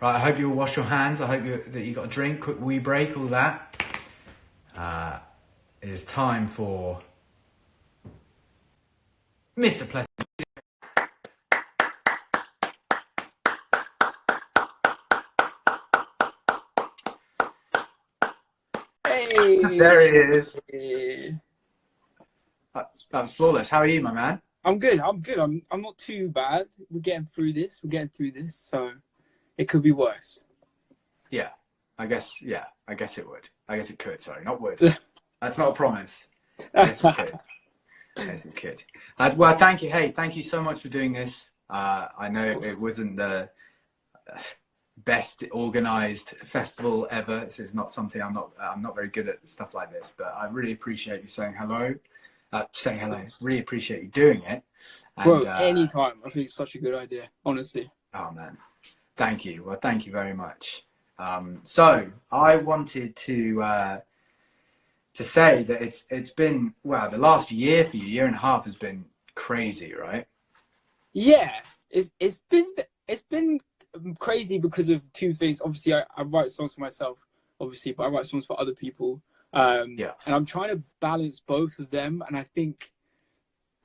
Right, I hope you all wash your hands. I hope that you got a drink, quick wee break, all that. It is time for Mr. Plested. Hey, There he is. hey. That was flawless. How are you, my man? I'm good. I'm not too bad. We're getting through this. So it could be worse. Yeah, I guess it would. I guess it could. Sorry, not would. That's not a promise. I guess it could. Yes, it could. Well, thank you. Hey, thank you so much for doing this. I know it wasn't the best organized festival ever. This is not something I'm not very good at stuff like this, but I really appreciate you saying hello. Really appreciate you doing it. And, Bro, anytime. I think it's such a good idea, honestly. Oh man, thank you. Well, thank you very much. So I wanted to say that it's been, well, the last year for you, year and a half has been crazy, right? Yeah, it's been crazy because of two things. Obviously, I write songs for myself, obviously, but I write songs for other people. Yeah. And I'm trying to balance both of them, and I think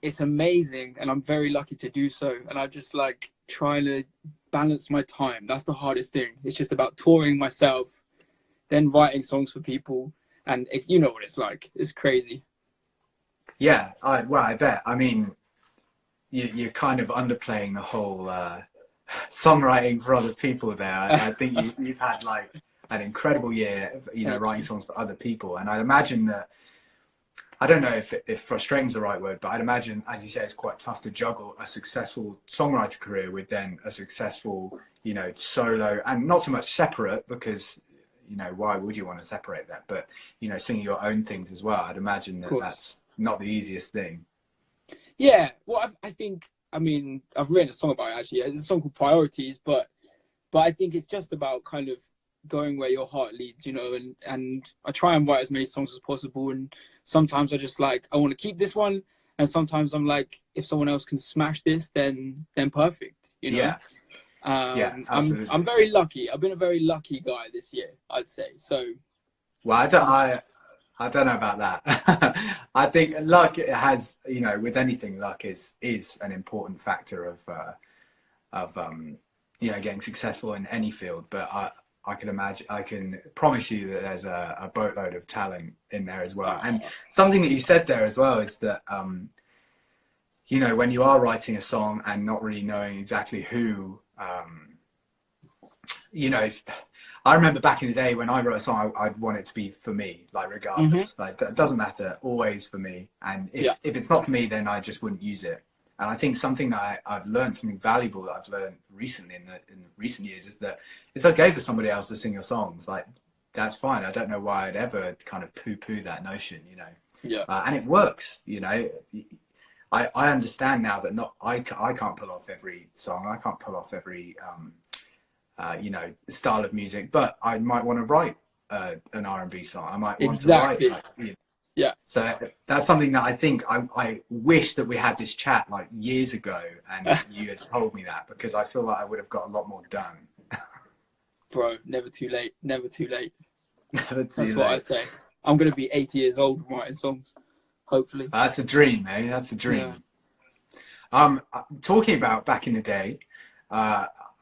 it's amazing, and I'm very lucky to do so. And I just like trying to balance my time. That's the hardest thing. It's just about touring myself, then writing songs for people, and you know what it's like. It's crazy. Yeah, I bet. I mean, you're kind of underplaying the whole songwriting for other people there. I think you've had like an incredible year, writing songs for other people. And I'd imagine that, I don't know if frustrating is the right word, but I'd imagine, as you say, it's quite tough to juggle a successful songwriter career with then a successful, solo, and not so much separate, because, why would you want to separate that? But, singing your own things as well. I'd imagine that that's not the easiest thing. Yeah, well, I think, I mean, I've written a song about it, actually. It's a song called Priorities, but I think it's just about kind of going where your heart leads, and I try and write as many songs as possible. And sometimes I just like, I want to keep this one. And sometimes I'm like, if someone else can smash this, then perfect, Yeah. Yeah, absolutely. I'm very lucky. I've been a very lucky guy this year, I'd say. So. Well, I don't know about that. I think luck has, with anything, luck is an important factor of getting successful in any field. But I can promise you that there's a boatload of talent in there as well. And something that you said there as well is that, when you are writing a song and not really knowing exactly who, I remember back in the day when I wrote a song, I'd want it to be for me, like regardless. Mm-hmm. Like, it doesn't matter, always for me. And if it's not for me, then I just wouldn't use it. And I think something that I've learned, something valuable that I've learned recently in recent years, is that it's okay for somebody else to sing your songs. Like, that's fine. I don't know why I'd ever kind of poo-poo that notion, Yeah. And it works, I understand now that I can't pull off every song. I can't pull off every, style of music, but I might want to write an R&B song. I might want to write. Yeah. So that's something that I think I wish that we had this chat like years ago, and you had told me that, because I feel like I would have got a lot more done. Bro, never too late. Never too late. Never too That's late. what I say. I'm going to be 80 years old writing songs, hopefully. That's a dream, eh? That's a dream. Yeah. Talking about back in the day,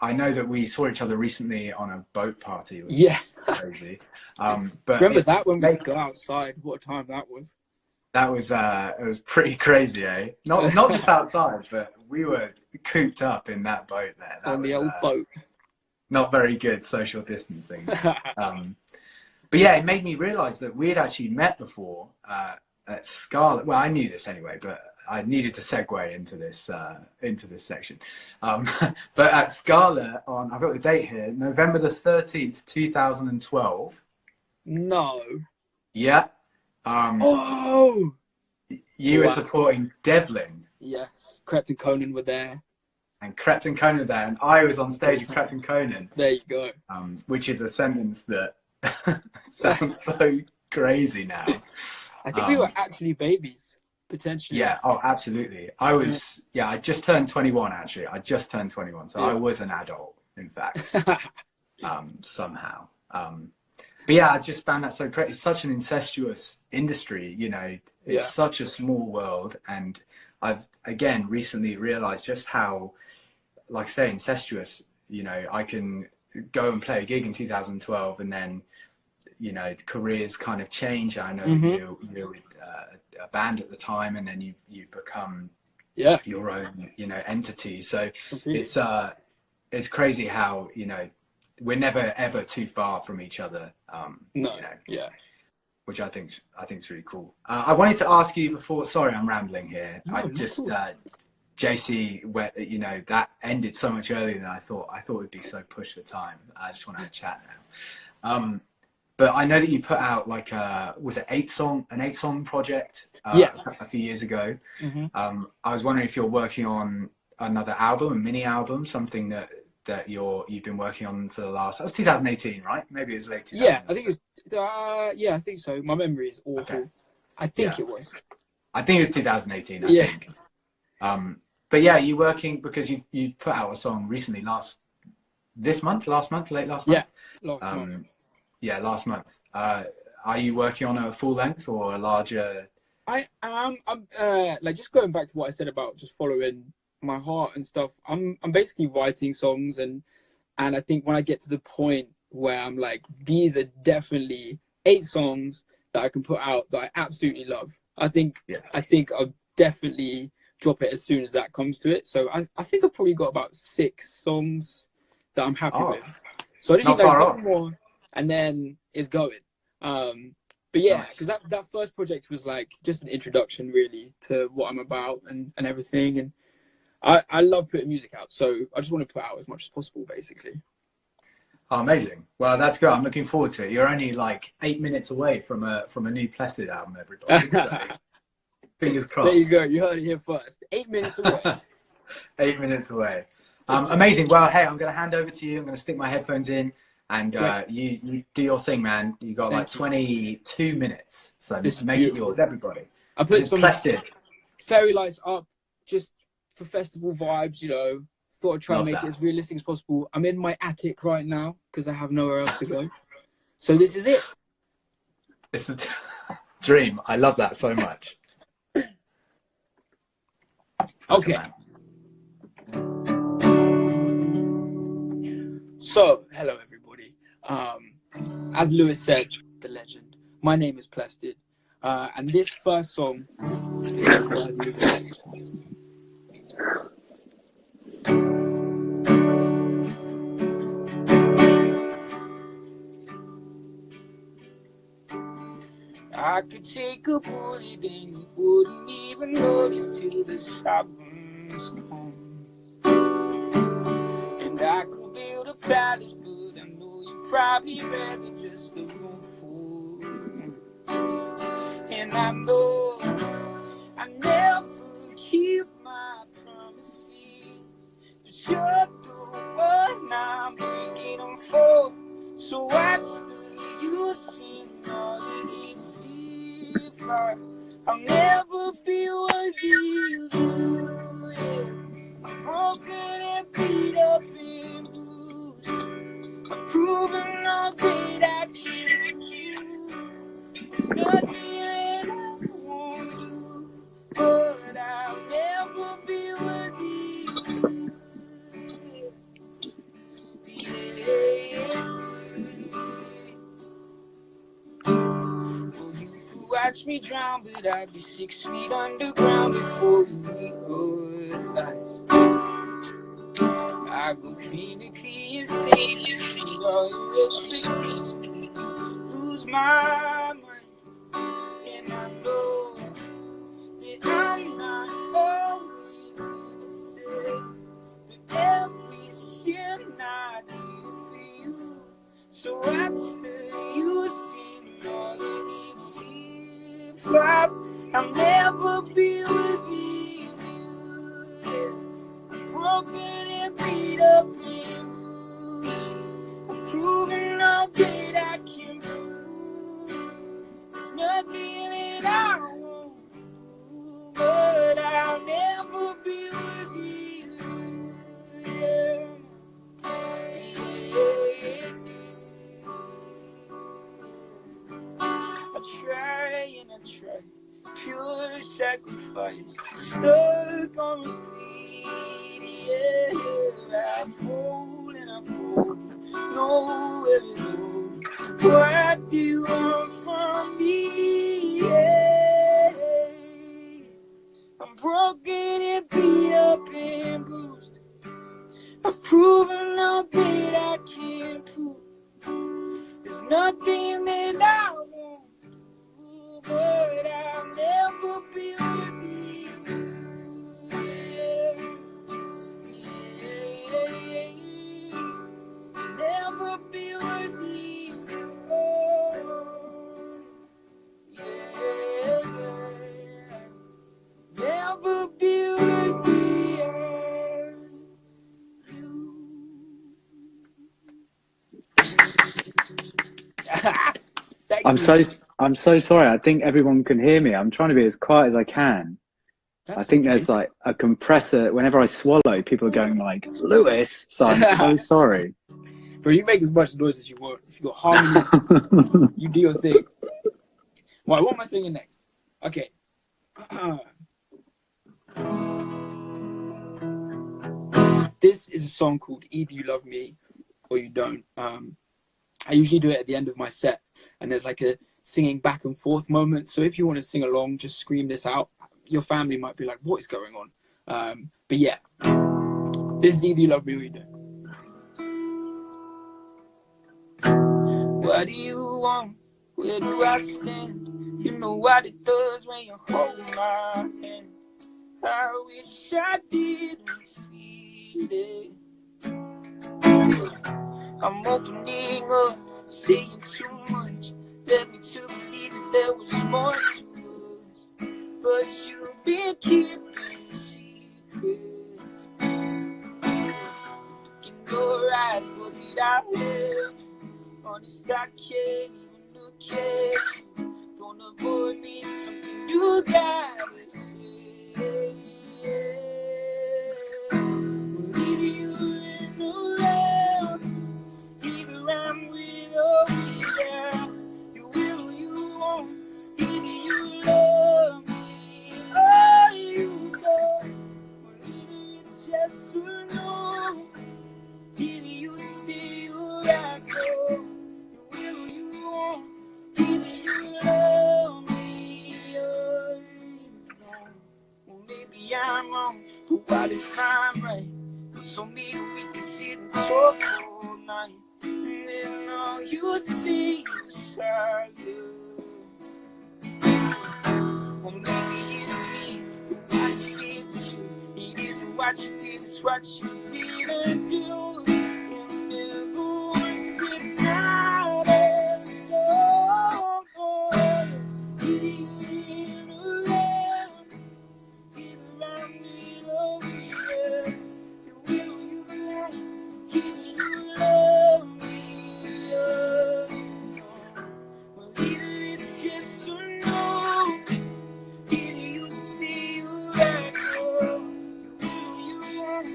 I know that we saw each other recently on a boat party, which is crazy. But remember that when we got outside? What a time that was. That was it was pretty crazy, eh? Not just outside, but we were cooped up in that boat there. That on was, the old boat. Not very good social distancing. But yeah, it made me realise that we had actually met before at Scarlet. Well, I knew this anyway, but I needed to segue into this section. But at Scala I've got the date here, November the 13th, 2012. No. Yeah. You were supporting Devlin. Yes. Krept and Conan were there. And Krept and Conan were there, and I was on stage with Krept and Conan. There you go. Which is a sentence that sounds so crazy now. I think we were actually babies. Potentially. Yeah, oh, absolutely. I just turned 21, actually. I just turned 21, so I was an adult, in fact. somehow. But yeah, I just found that so great. It's such an incestuous industry, you know, it's Yeah. such a small world. And I've, again, recently realized just how, like I say, incestuous, you know, I can go and play a gig in 2012 and then, you know, careers kind of change. I know that you're with a band at the time, and then you've become your own, you know, entity. So Completely. it's crazy how, you know, we're never ever too far from each other. No. You know, Yeah. which I think's really cool. I wanted to ask you before. Sorry, I'm rambling here. No, I not just cool. JC, where, you know, that ended so much earlier than I thought. I thought it'd be so pushed for time. I just want to have a chat now. But I know that you put out like was it an 8-song project Yes. a few years ago. I was wondering if you're working on another album, a mini album, something that you've been working on for the last. That was 2018, right? Maybe it was late 2018. Yeah, I think it was. Yeah, I think so. My memory is awful. Okay. I think it was. I think it was 2018. I Yeah. think. But yeah, you working because you put out a song recently last month, late last month. Yeah, last month. Yeah, last month. Are you working on a full length or a larger? I am. I'm like, just going back to what I said about just following my heart and stuff. I'm basically writing songs, and I think when I get to the point where I'm like, these are definitely 8 songs that I can put out that I absolutely love. I think I'll definitely drop it as soon as that comes to it. So I think I've probably got about 6 songs that I'm happy with. So I just need like one more, and then it's going. But yeah, because that first project was like just an introduction really to what I'm about and everything. And I love putting music out, so I just want to put out as much as possible, basically. Oh, amazing. Well, that's good. I'm looking forward to it. You're only like 8 minutes away from a new Plested album, everybody. So fingers crossed. There you go. You heard it here first. 8 minutes away. 8 minutes away. Amazing. Well, hey, I'm going to hand over to you. I'm going to stick my headphones in, and you do your thing, man. You got like 22 minutes, so make it yours, everybody. I put some Plested fairy lights up just for festival vibes, you know. Thought I'd try and make it as realistic as possible. I'm in my attic right now because I have nowhere else to go. So this is it. It's the dream. I love that so much. Okay. So, hello everybody. As Lewis said, the legend, my name is Plested. And this first song is worthy of it. I could take a bullet and you wouldn't even notice till the sirens come. And I could build a palace, but I know you'd probably rather just a room full. And I know I never keep my promises, but you're the one I'm breaking them for. So what's the use in all of this? I'll never be worthy of you. Yeah. I'm broken and beat up and bruised. I've proven all that I can do. There's nothing that I won't do, but I'll never be worthy of you. Watch me drown, but I'd be 6 feet underground before you realize. I go clinically insane, meet all your expectations, lose my mind, and I know that I'm not always innocent, but every sin I did it for you. So what's the use in all of these? I'll never be with you. I'm broken and beat up and bruised. I've proven all that I can prove. There's nothing that I won't do, but I'll never be with you. Yeah. try. Pure sacrifice, stuck on repeat. Yeah, I fall and I fall, nowhere to go. What do you want from me? Yeah. I'm broken and beat up and bruised. I've proven all that I can prove. There's nothing that I won't do, but I'll never be with you. Yeah. Never be with you. Oh, yeah. Never be with you. I'm so sorry. I think everyone can hear me. I'm trying to be as quiet as I can. I think there's like a compressor. Whenever I swallow, people are going like, Lewis. So I'm so sorry. Bro, you make as much noise as you want. If you got harmony, you do your thing. Right, what am I singing next? Okay. This is a song called Either You Love Me or You Don't. I usually do it at the end of my set, and there's like a singing back and forth moment. So if you want to sing along, just scream this out. Your family might be like, what is going on? But yeah, this is Either You Love Me or You Don't. What do you want? Where do I stand? You know what it does when you hold my hand. I wish I didn't feel it. I'm opening up, saying too much. Led me to believe that there was more to us, but you've been keeping secrets. Look in your eyes, so that I let you. Honest, I can't even look at you. Don't avoid me, something you gotta say. Either you're in around, either I'm with or without. You will or you won't. Either you love me or you don't. Or either it's yes or no. Either you stay or I go. You will or you won't. Either you love me or you don't. Well, maybe I'm wrong, but what if I'm right? So maybe we can sit and talk all night, and then all you see is silence. Or maybe it's me, but what if it's you? It isn't what you did, it's what you didn't do. You never once did not ever so. Either you're in around, either I'm with or without. You will or you won't. Either you love me or you don't. Well, either it's yes or no. Either you stay or I go. You will or you won't.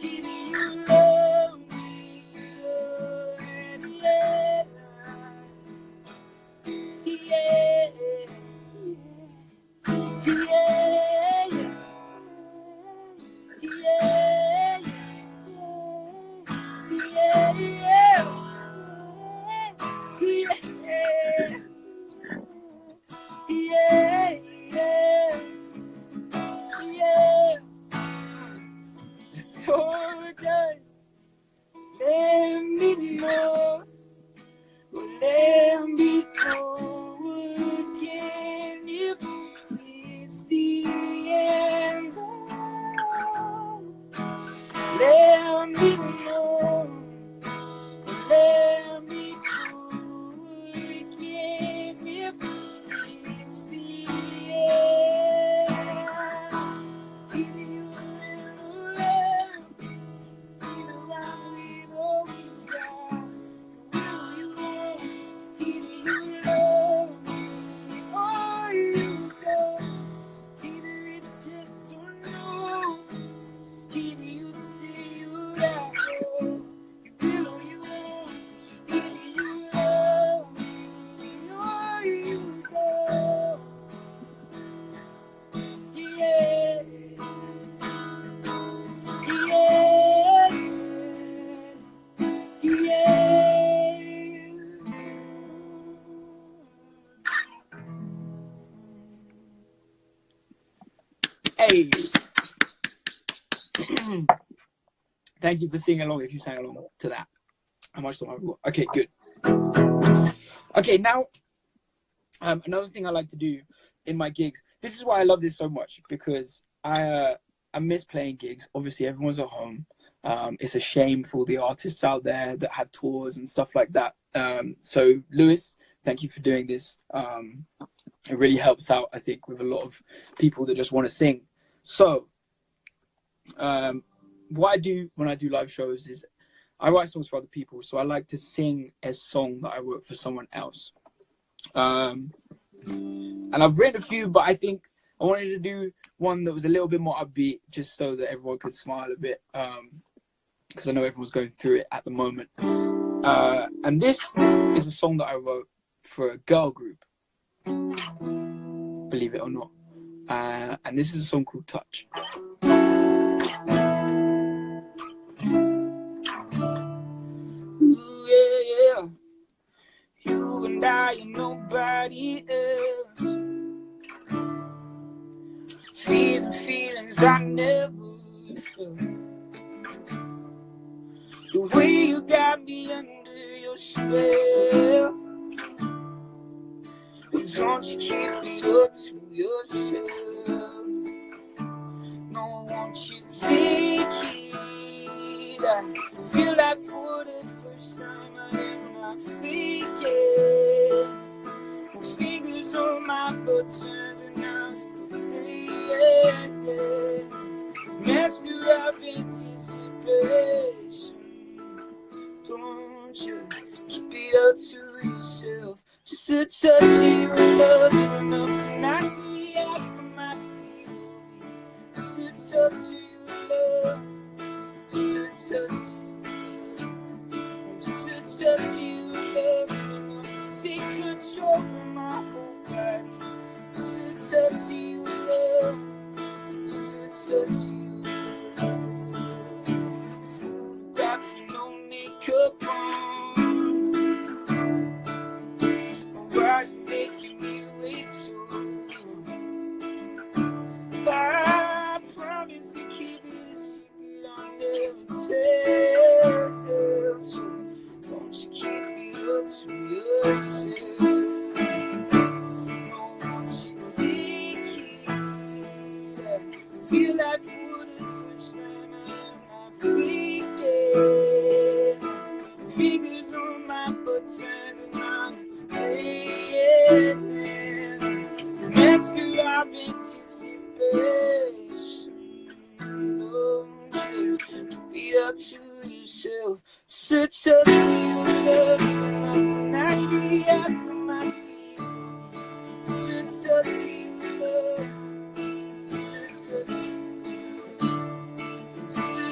Either you love me Hey. Thank you for singing along if you sang along to that. How much time have I got? Okay, good. Okay, now, another thing I like to do in my gigs, this is why I love this so much, because I miss playing gigs. Obviously, everyone's at home. It's a shame for the artists out there that had tours and stuff like that. So, Lewis, thank you for doing this. It really helps out, I think, with a lot of people that just want to sing. So, what I do when I do live shows is I write songs for other people. So I like to sing a song that I wrote for someone else. And I've written a few, but I think I wanted to do one that was a little bit more upbeat, just so that everyone could smile a bit. Because I know everyone's going through it at the moment. And this is a song that I wrote for a girl group, believe it or not. And this is a song called Touch. Ooh, yeah, yeah. You and I and nobody else. Feeling feelings I never felt. The way you got me under your spell. And don't you keep it up to yourself. No, won't you take it? I feel like for the first time I am not faking. My fingers on my buttons and I'm playing. Master of anticipation. Don't you keep it up to yourself. Just a touch of your love enough to knock me out from my feet. Just a touch of your love. Just a touch of your love. Just a touch of your love enough to take control of my whole body. Just a touch of your love. Just a touch of your love. Photograph with no makeup on. Why you making me wait so long? I promise to keep it a secret I'll never tell. So don't you keep it up to yourself. No, won't you take it? I feel like for the first time I am not freaking. Fingers on my buttons and I'm master of anticipation. Don't you beat up to yourself. Such a your love enough to knock me out from my feet. Such a your love.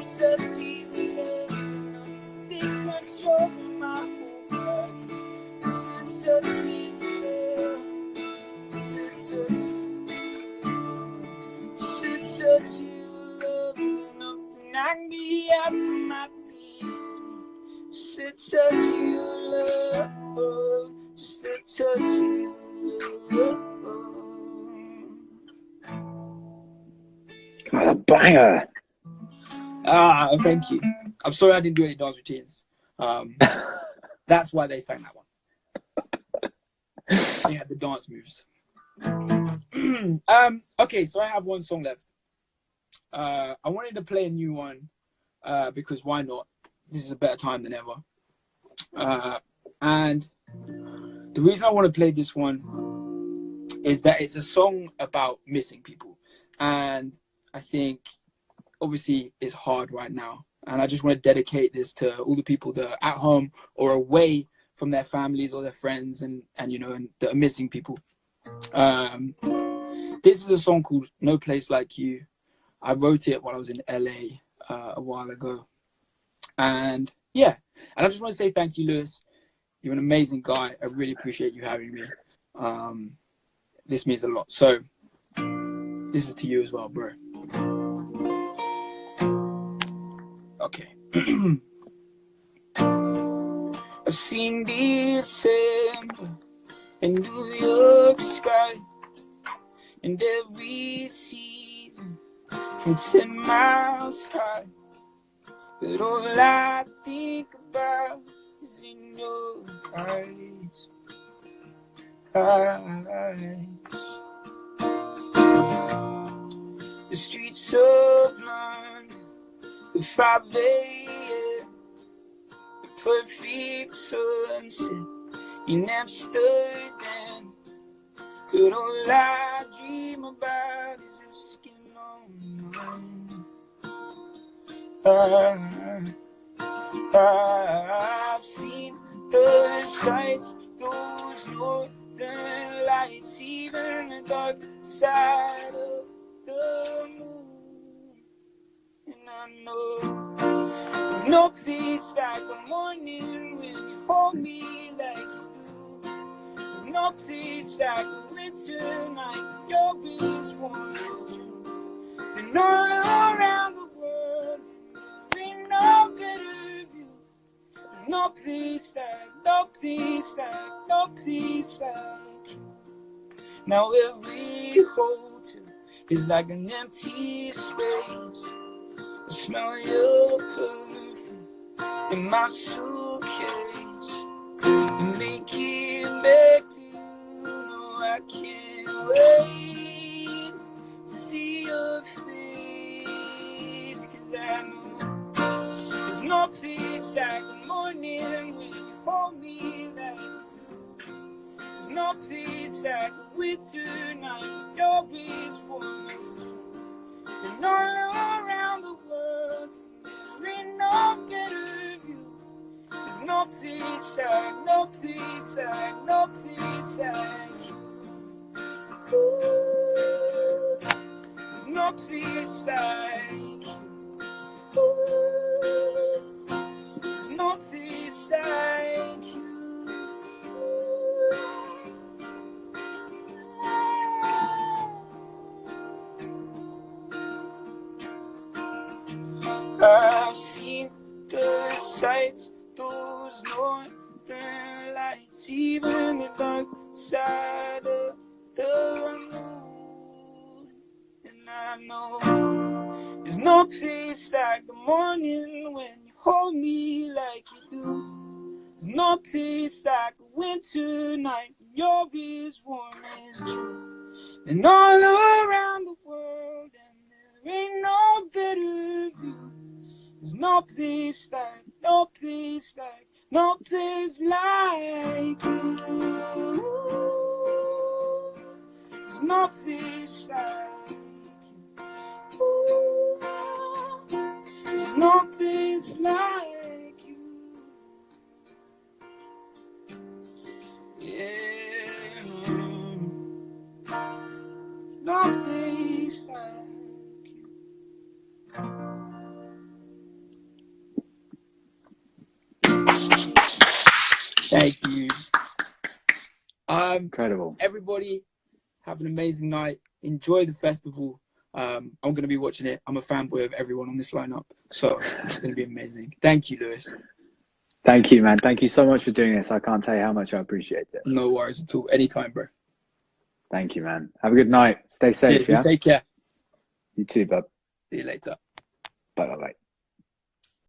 Such a your love enough to take control of my whole body. Such a love, such a love enough to knock me out from my feet. Such a love, just a touch of love. God, a banger. Thank you. I'm sorry I didn't do any dance routines. That's why they sang that one. They had the dance moves. Okay, so I have one song left. I wanted to play a new one because why not? This is a better time than ever. And the reason I want to play this one is that it's a song about missing people. And I think obviously it's hard right now. And I just want to dedicate this to all the people that are at home or away from their families or their friends and you know, and that are missing people. This is a song called No Place Like You. I wrote it while I was in LA a while ago. And yeah, and I just want to say thank you, Lewis. You're an amazing guy. I really appreciate you having me. This means a lot. So this is to you as well, bro. Okay. I've seen December in New York sky, and every season from 10 miles high. But all I think about is in your eyes. The streets of London, the 5 a.m., the perfect sunset. You never stood then. But all I dream about is your skin on mine. I've seen the sights, those northern lights, even the dark side of the moon. And I know there's no place like the morning when you hold me like you do. There's no place like the winter night, your breeze warm as June. And all around the world, there ain't no better view. There's no place like, no place like, no place like you. Now every hotel is like an empty space. I smell your perfume in my suitcase. And make it back to you. No, I can't wait to see your face. 'Cause I know there's no place like the morning when you hold me like you do. There's no place like the winter night, your breeze warm as June. And all around the world, there ain't no better view. There's no place like, no place like, no place like you. Ooh, there's no place like you. Ooh, there's no place like you. I've seen the sights, those northern lights, even the dark side of the moon. And I know there's no place like the morning when you hold me like you do. There's no place like a winter night when your breeze warm as June. And all around the world, and there ain't no better view. There's no place like, no place like, no place like you. There's no place like you. There's no place like you. Yeah. No place like you. Thank you. Incredible. Everybody, have an amazing night. Enjoy the festival. I'm going to be watching it. I'm a fanboy of everyone on this lineup, so it's going to be amazing. Thank you, Lewis. Thank you, man. Thank you so much for doing this. I can't tell you how much I appreciate it. No worries at all. Anytime, bro. Thank you, man. Have a good night. Stay safe. Cheers. You take care. You too, bub. See you later. Bye, bye, bye.